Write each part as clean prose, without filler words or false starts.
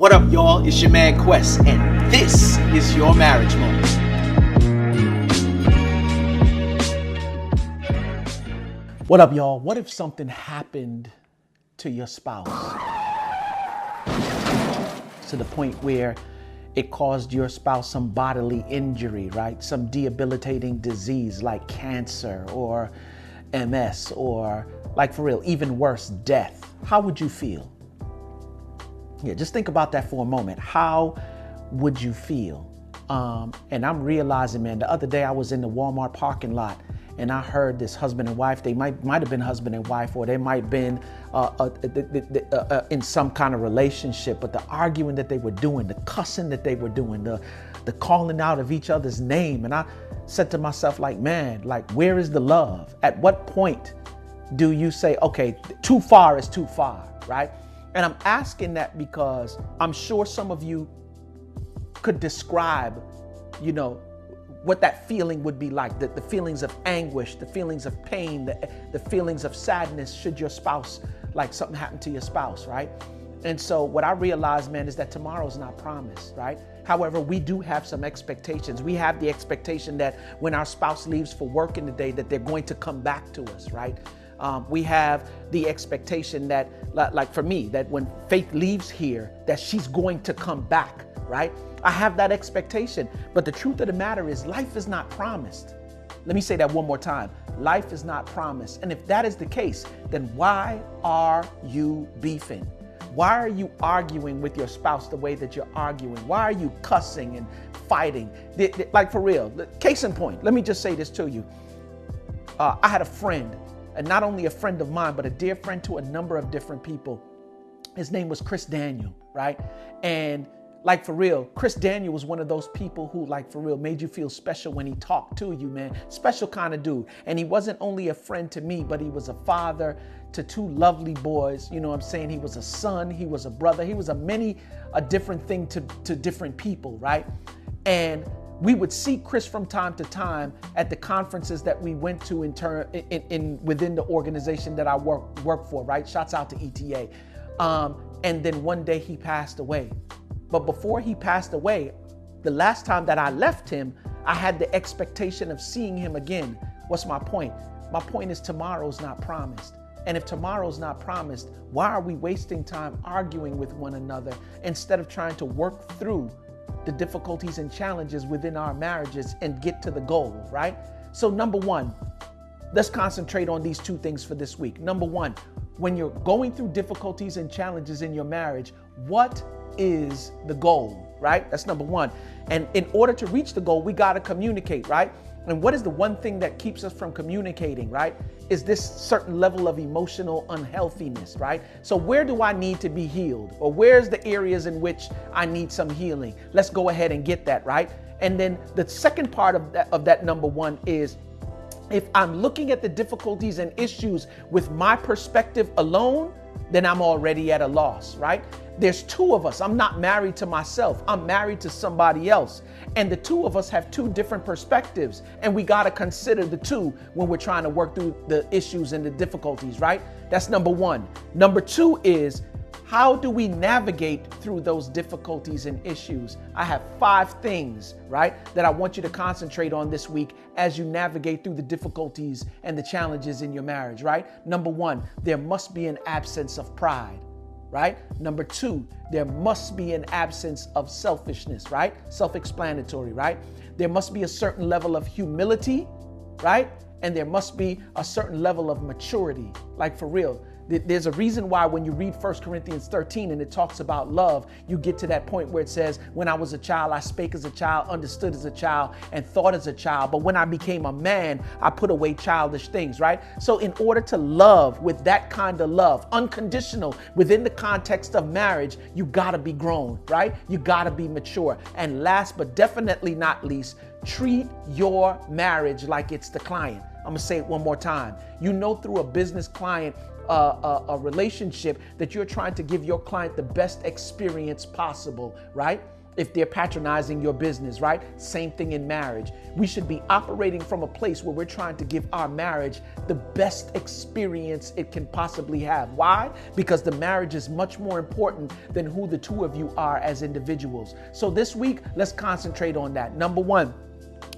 What up, y'all? It's your man Quest, and this is your marriage moment. What up, y'all? What if something happened to your spouse to the point where it caused your spouse some bodily injury, right? Some debilitating disease like cancer or MS or, like for real, even worse, death. How would you feel? Yeah, just think about that for a moment. How would you feel? And I'm realizing, man, the other day I was in the Walmart parking lot and I heard this husband and wife. They might have been husband and wife, or they might have been in some kind of relationship. But the arguing that they were doing, the cussing that they were doing, the calling out of each other's name. And I said to myself, like, man, like, where is the love? At what point do you say, okay, too far is too far, right? And I'm asking that because I'm sure some of you could describe, what that feeling would be like, the feelings of anguish, the feelings of pain, the feelings of sadness should your spouse, like something happen to your spouse, right? And so what I realized, man, is that tomorrow's not promised, right? However, we do have some expectations. We have the expectation that when our spouse leaves for work in the day, that they're going to come back to us, right? We have the expectation that, like for me, that when Faith leaves here, that she's going to come back, right? I have that expectation. But the truth of the matter is life is not promised. Let me say that one more time. Life is not promised. And if that is the case, then why are you beefing? Why are you arguing with your spouse the way that you're arguing? Why are you cussing and fighting? Like for real, case in point, let me just say this to you. I had a friend, and not only a friend of mine, but a dear friend to a number of different people. His name was Chris Daniel, right? And like for real, Chris Daniel was one of those people who, like for real, made you feel special when he talked to you, man. Special kind of dude. And he wasn't only a friend to me, but he was a father to two lovely boys. You know what I'm saying? He was a son, he was a brother, he was a different thing to different people, right? And we would see Chris from time to time at the conferences that we went to within the organization that I work for, right? Shouts out to ETA. And then one day he passed away. But before he passed away, the last time that I left him, I had the expectation of seeing him again. What's my point? My point is tomorrow's not promised. And if tomorrow's not promised, why are we wasting time arguing with one another instead of trying to work through the difficulties and challenges within our marriages and get to the goal, right? So number one, let's concentrate on these two things for this week. Number one, when you're going through difficulties and challenges in your marriage, what is the goal, right? That's number one. And in order to reach the goal, we got to communicate, right? And what is the one thing that keeps us from communicating, right? Is this certain level of emotional unhealthiness, right? So where do I need to be healed? Or where's the areas in which I need some healing? Let's go ahead and get that, right? And then the second part of that number one is, if I'm looking at the difficulties and issues with my perspective alone, then I'm already at a loss, right? There's two of us. I'm not married to myself. I'm married to somebody else. And the two of us have two different perspectives. And we got to consider the two when we're trying to work through the issues and the difficulties, right? That's number one. Number two is, how do we navigate through those difficulties and issues? I have 5 things, right, that I want you to concentrate on this week as you navigate through the difficulties and the challenges in your marriage, right? Number one, there must be an absence of pride, right? Number two, there must be an absence of selfishness, right? Self-explanatory, right? There must be a certain level of humility, right? And there must be a certain level of maturity, like for real. There's a reason why when you read 1 Corinthians 13 and it talks about love, you get to that point where it says, when I was a child, I spake as a child, understood as a child, and thought as a child. But when I became a man, I put away childish things, right? So in order to love with that kind of love, unconditional, within the context of marriage, you gotta be grown, right? You gotta be mature. And last but definitely not least, treat your marriage like it's the client. I'm gonna say it one more time. Through a business client, a relationship, that you're trying to give your client the best experience possible, right? if they're patronizing your business, right? Same thing in marriage. We should be operating from a place where we're trying to give our marriage the best experience it can possibly have. Why? Because the marriage is much more important than who the two of you are as individuals. So this week, let's concentrate on that. Number one,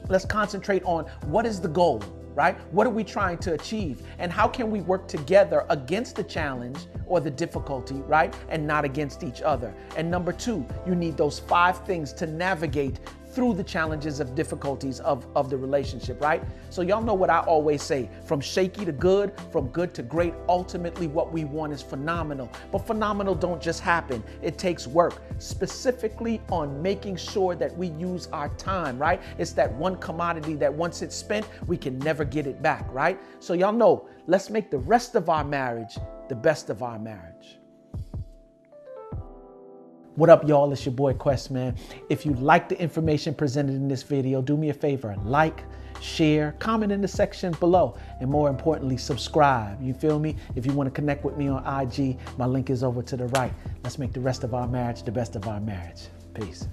let's concentrate on what is the goal, right? What are we trying to achieve? And how can we work together against the challenge or the difficulty, right? And not against each other. And number two, you need those 5 things to navigate through the challenges of difficulties of the relationship, right? So y'all know what I always say, from shaky to good, from good to great, ultimately what we want is phenomenal. But phenomenal don't just happen. It takes work, specifically on making sure that we use our time, right? It's that one commodity that once it's spent, we can never get it back, right? So y'all know, let's make the rest of our marriage the best of our marriage. What up, y'all? It's your boy Quest, man. If you like the information presented in this video, do me a favor, like, share, comment in the section below, and more importantly, subscribe. You feel me? If you want to connect with me on IG, my link is over to the right. Let's make the rest of our marriage the best of our marriage. Peace.